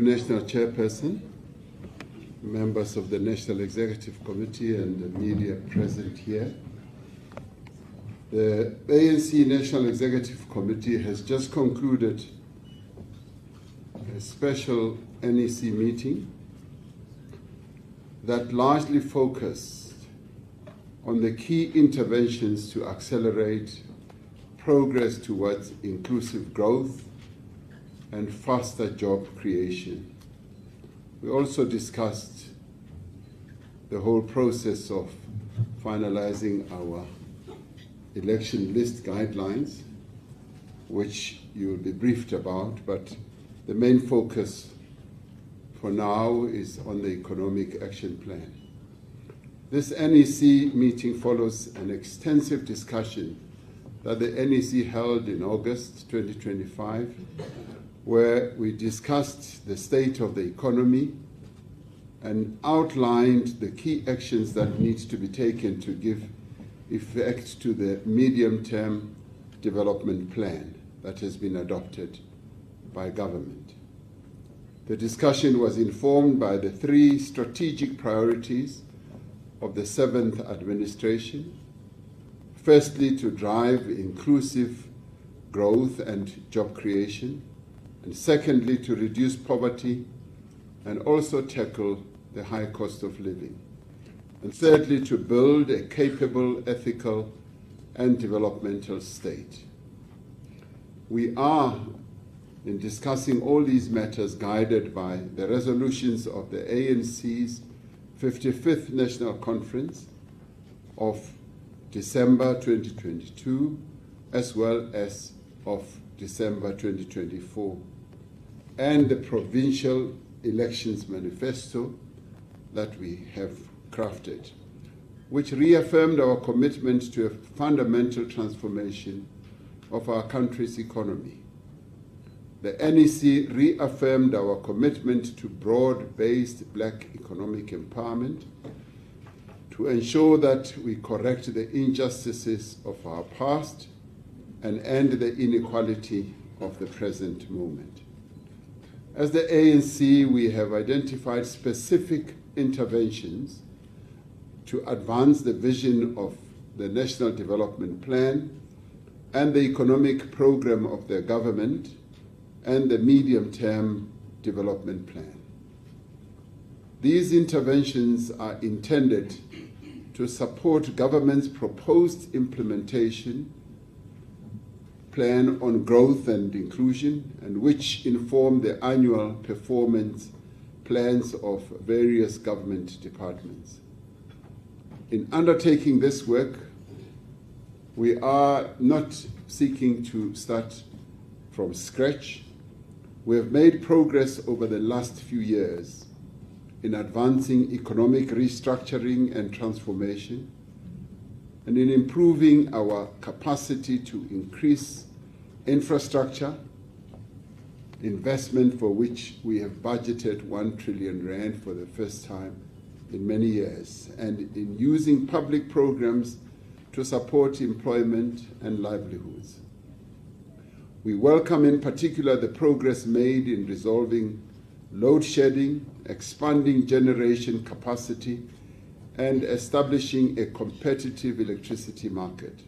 National Chairperson, members of the National Executive Committee and the media present here. The ANC National Executive Committee has just concluded a special NEC meeting that largely focused on the key interventions to accelerate progress towards inclusive growth and faster job creation. We also discussed the whole process of finalizing our election list guidelines, which you will be briefed about, but the main focus for now is on the Economic Action Plan. This NEC meeting follows an extensive discussion that the NEC held in August 2025, where we discussed the state of the economy and outlined the key actions that need to be taken to give effect to the medium-term development plan that has been adopted by government. The discussion was informed by the three strategic priorities of the 7th administration. Firstly, to drive inclusive growth and job creation, and secondly, to reduce poverty and also tackle the high cost of living, and thirdly, to build a capable, ethical, and developmental state. We are, in discussing all these matters, guided by the resolutions of the ANC's 55th National Conference of December 2022, as well as of December 2024, and the Provincial Elections Manifesto that we have crafted, which reaffirmed our commitment to a fundamental transformation of our country's economy. The NEC reaffirmed our commitment to broad-based Black economic empowerment to ensure that we correct the injustices of our past and end the inequality of the present moment. As the ANC, we have identified specific interventions to advance the vision of the National Development Plan and the economic program of the government and the medium-term development plan. These interventions are intended to support government's proposed implementation plan on growth and inclusion, and which inform the annual performance plans of various government departments. In undertaking this work, we are not seeking to start from scratch. We have made progress over the last few years in advancing economic restructuring and transformation, and in improving our capacity to increase infrastructure investment, for which we have budgeted 1 trillion rand for the first time in many years, and in using public programs to support employment and livelihoods. We welcome in particular the progress made in resolving load shedding, expanding generation capacity, and establishing a competitive electricity market.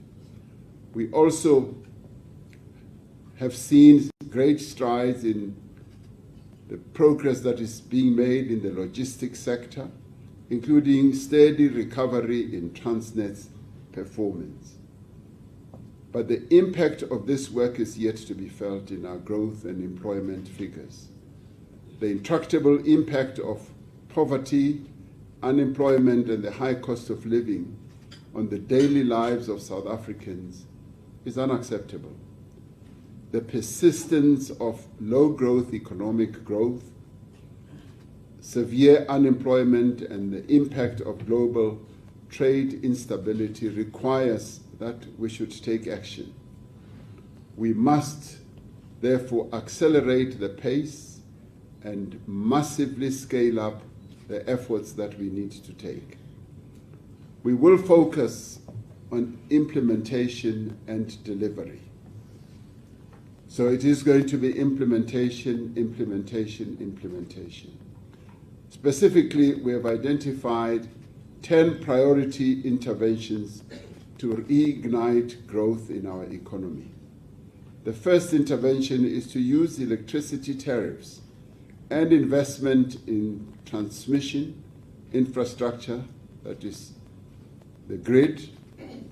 We also have seen great strides in the progress that is being made in the logistics sector, including steady recovery in Transnet's performance. But the impact of this work is yet to be felt in our growth and employment figures. The intractable impact of poverty, unemployment, and the high cost of living on the daily lives of South Africans is unacceptable. The persistence of low-growth economic growth, severe unemployment, and the impact of global trade instability requires that we should take action. We must therefore accelerate the pace and massively scale up the efforts that we need to take. We will focus on implementation and delivery. So it is going to be implementation, implementation, implementation. Specifically, we have identified 10 priority interventions to reignite growth in our economy. The first intervention is to use electricity tariffs and investment in transmission infrastructure, that is the grid,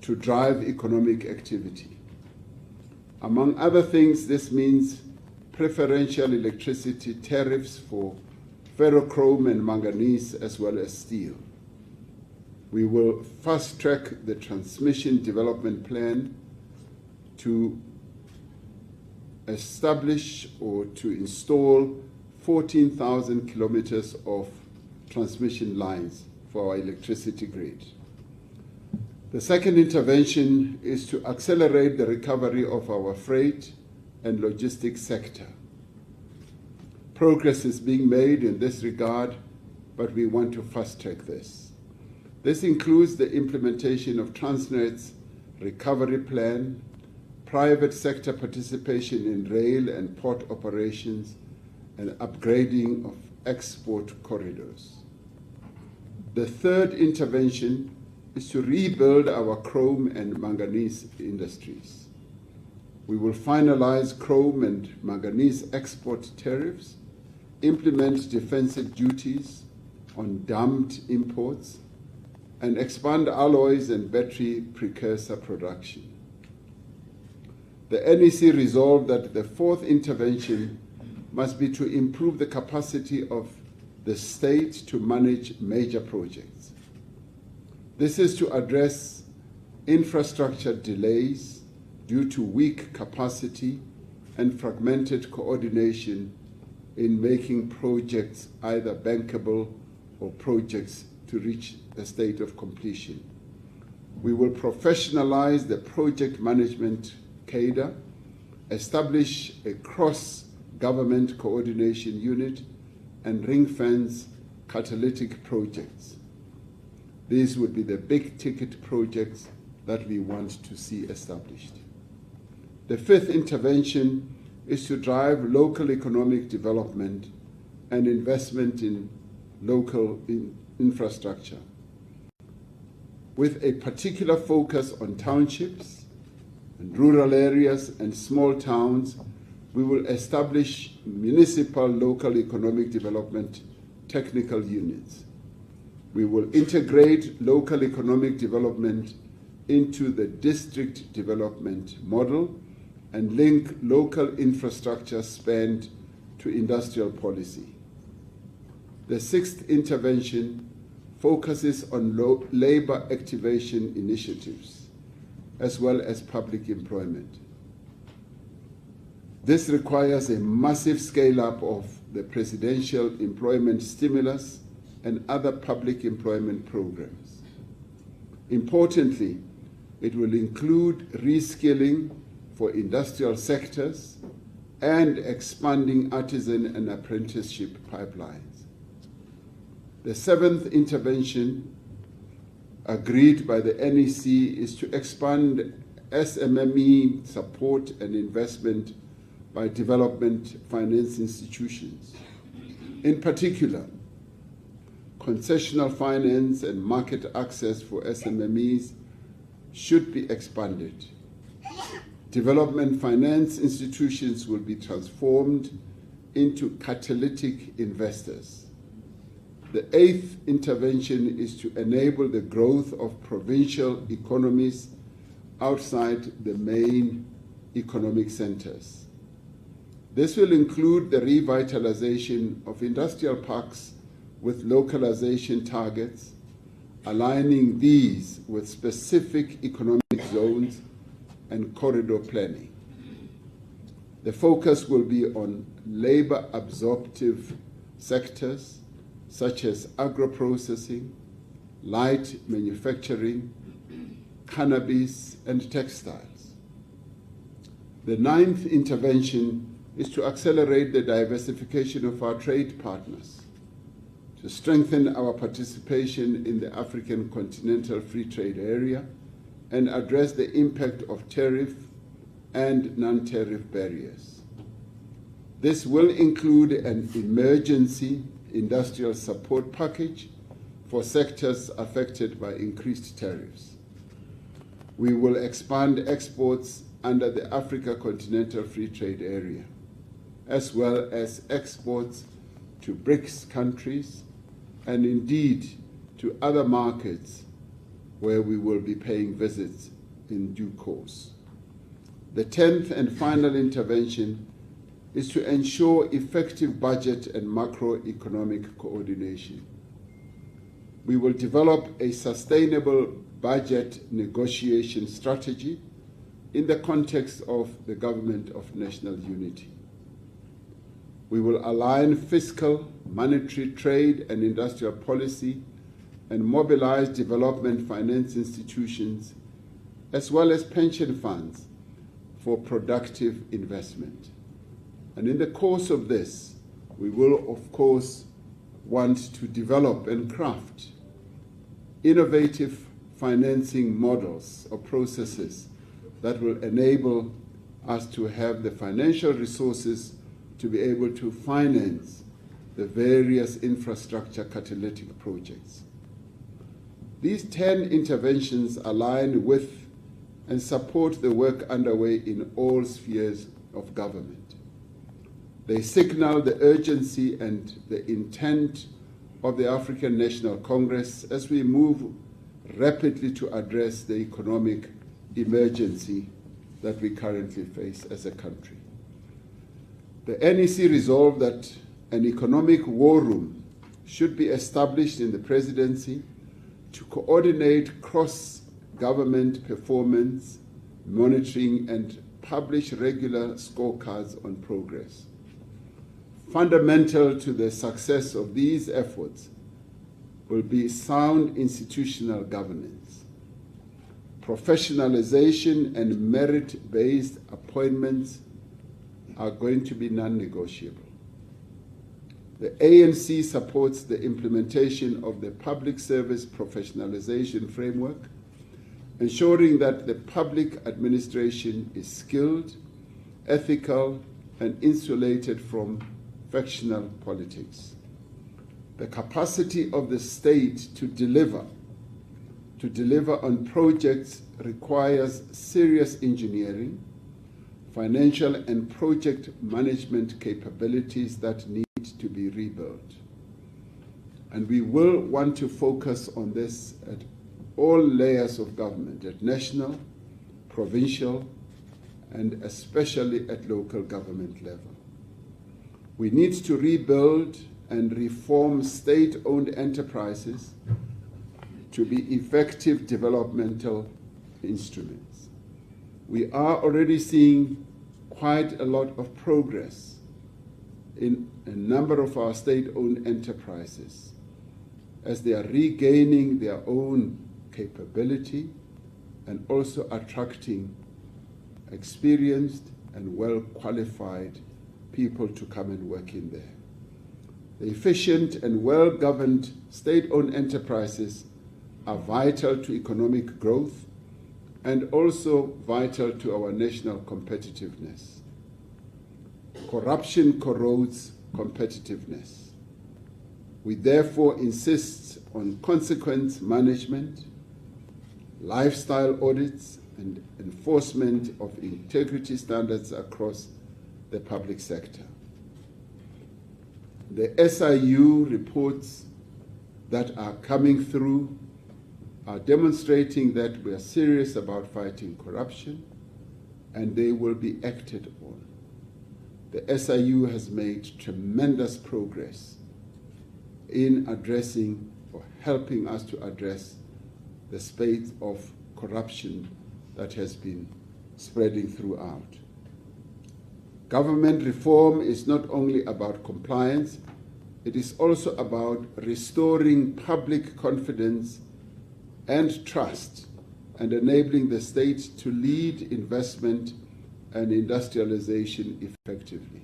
to drive economic activity. Among other things, this means preferential electricity tariffs for ferrochrome and manganese, as well as steel. We will fast-track the transmission development plan to establish or to install 14,000 kilometers of transmission lines for our electricity grid. The second intervention is to accelerate the recovery of our freight and logistics sector. Progress is being made in this regard, but we want to fast-track this. This includes the implementation of Transnet's recovery plan, private sector participation in rail and port operations, and upgrading of export corridors. The third intervention is to rebuild our chrome and manganese industries. We will finalize chrome and manganese export tariffs, implement defensive duties on dumped imports, and expand alloys and battery precursor production. The NEC resolved that the fourth intervention must be to improve the capacity of the state to manage major projects. This is to address infrastructure delays due to weak capacity and fragmented coordination in making projects either bankable or projects to reach a state of completion. We will professionalize the project management cadre, establish a cross-government coordination unit, and ring-fence catalytic projects. These would be the big-ticket projects that we want to see established. The fifth intervention is to drive local economic development and investment in local infrastructure, with a particular focus on townships and rural areas and small towns. We will establish municipal local economic development technical units. We will integrate local economic development into the district development model and link local infrastructure spend to industrial policy. The sixth intervention focuses on labor activation initiatives, as well as public employment. This requires a massive scale-up of the presidential employment stimulus and other public employment programs. Importantly, it will include reskilling for industrial sectors and expanding artisan and apprenticeship pipelines. The seventh intervention agreed by the NEC is to expand SMME support and investment by development finance institutions. In particular, concessional finance and market access for SMMEs should be expanded. Development finance institutions will be transformed into catalytic investors. The eighth intervention is to enable the growth of provincial economies outside the main economic centers. This will include the revitalization of industrial parks with localization targets, aligning these with specific economic zones and corridor planning. The focus will be on labor-absorptive sectors such as agro-processing, light manufacturing, cannabis, and textiles. The ninth intervention is to accelerate the diversification of our trade partners, to strengthen our participation in the African Continental Free Trade Area, and address the impact of tariff and non-tariff barriers. This will include an emergency industrial support package for sectors affected by increased tariffs. We will expand exports under the Africa Continental Free Trade Area, as well as exports to BRICS countries and indeed to other markets where we will be paying visits in due course. The 10th and final intervention is to ensure effective budget and macroeconomic coordination. We will develop a sustainable budget negotiation strategy in the context of the Government of National Unity. We will align fiscal, monetary, trade, and industrial policy and mobilize development finance institutions as well as pension funds for productive investment. And in the course of this, we will, of course, want to develop and craft innovative financing models or processes that will enable us to have the financial resources to be able to finance the various infrastructure catalytic projects. These 10 interventions align with and support the work underway in all spheres of government. They signal the urgency and the intent of the African National Congress as we move rapidly to address the economic emergency that we currently face as a country. The NEC resolved that an economic war room should be established in the presidency to coordinate cross-government performance, monitoring, and publish regular scorecards on progress. Fundamental to the success of these efforts will be sound institutional governance. Professionalization and merit-based appointments are going to be non-negotiable. The ANC supports the implementation of the Public Service Professionalization Framework, ensuring that the public administration is skilled, ethical, and insulated from factional politics. The capacity of the state to deliver on projects requires serious engineering, financial and project management capabilities that need to be rebuilt. And we will want to focus on this at all layers of government, at national, provincial, and especially at local government level. We need to rebuild and reform state-owned enterprises to be effective developmental instruments. We are already seeing quite a lot of progress in a number of our state-owned enterprises as they are regaining their own capability and also attracting experienced and well-qualified people to come and work in there. The efficient and well-governed state-owned enterprises are vital to economic growth and also vital to our national competitiveness. Corruption corrodes competitiveness. We therefore insist on consequence management, lifestyle audits, and enforcement of integrity standards across the public sector. The SIU reports that are coming through are demonstrating that we are serious about fighting corruption, and they will be acted on. The SIU has made tremendous progress in addressing or helping us to address the spate of corruption that has been spreading throughout. Government reform is not only about compliance, it is also about restoring public confidence and trust and enabling the state to lead investment and industrialization effectively.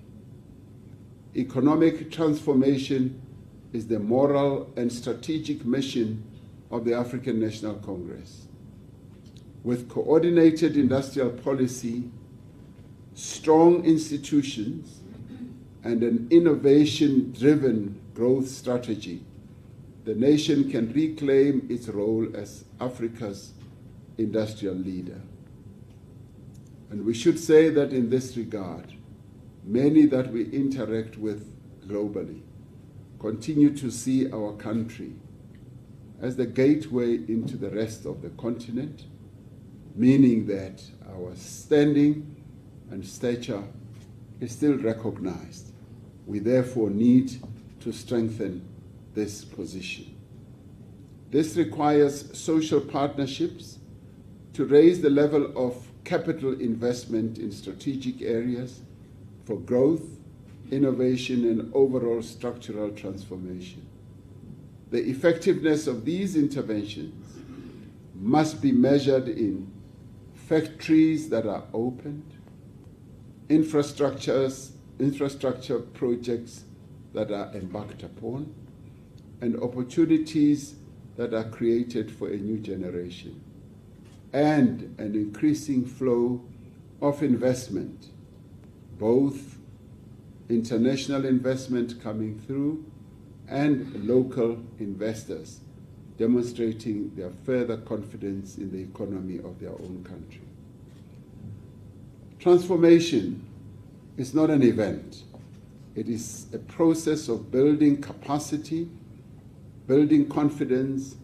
Economic transformation is the moral and strategic mission of the African National Congress. With coordinated industrial policy, strong institutions, and an innovation-driven growth strategy, the nation can reclaim its role as Africa's industrial leader. And we should say that in this regard, many that we interact with globally continue to see our country as the gateway into the rest of the continent, meaning that our standing and stature is still recognized. We therefore need to strengthen this position. This requires social partnerships to raise the level of capital investment in strategic areas for growth, innovation, and overall structural transformation. The effectiveness of these interventions must be measured in factories that are opened, infrastructure projects that are embarked upon, and opportunities that are created for a new generation, and an increasing flow of investment, both international investment coming through and local investors demonstrating their further confidence in the economy of their own country. Transformation is not an event. It is a process of building capacity, building confidence,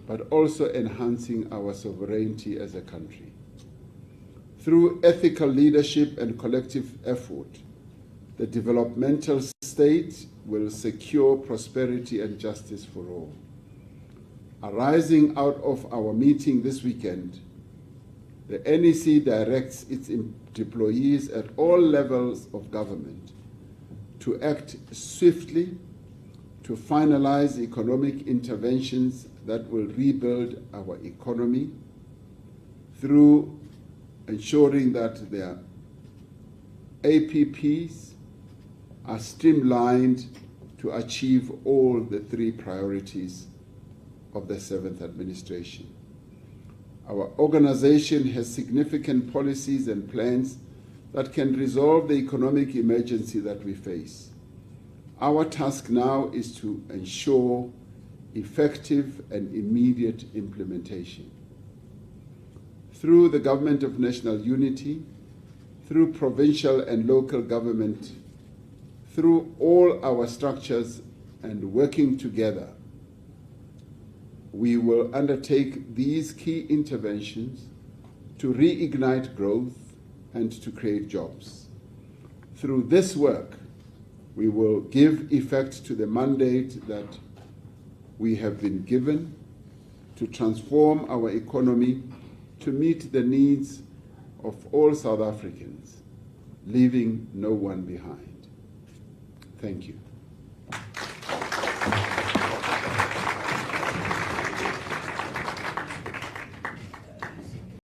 but also enhancing our sovereignty as a country. Through ethical leadership and collective effort, the developmental state will secure prosperity and justice for all. Arising out of our meeting this weekend, the NEC directs its employees at all levels of government to act swiftly to finalize economic interventions that will rebuild our economy through ensuring that their APPs are streamlined to achieve all the three priorities of the 7th administration. Our organization has significant policies and plans that can resolve the economic emergency that we face. Our task now is to ensure effective and immediate implementation. Through the Government of National Unity, through provincial and local government, through all our structures and working together, we will undertake these key interventions to reignite growth and to create jobs. Through this work, we will give effect to the mandate that we have been given to transform our economy to meet the needs of all South Africans, leaving no one behind. Thank you.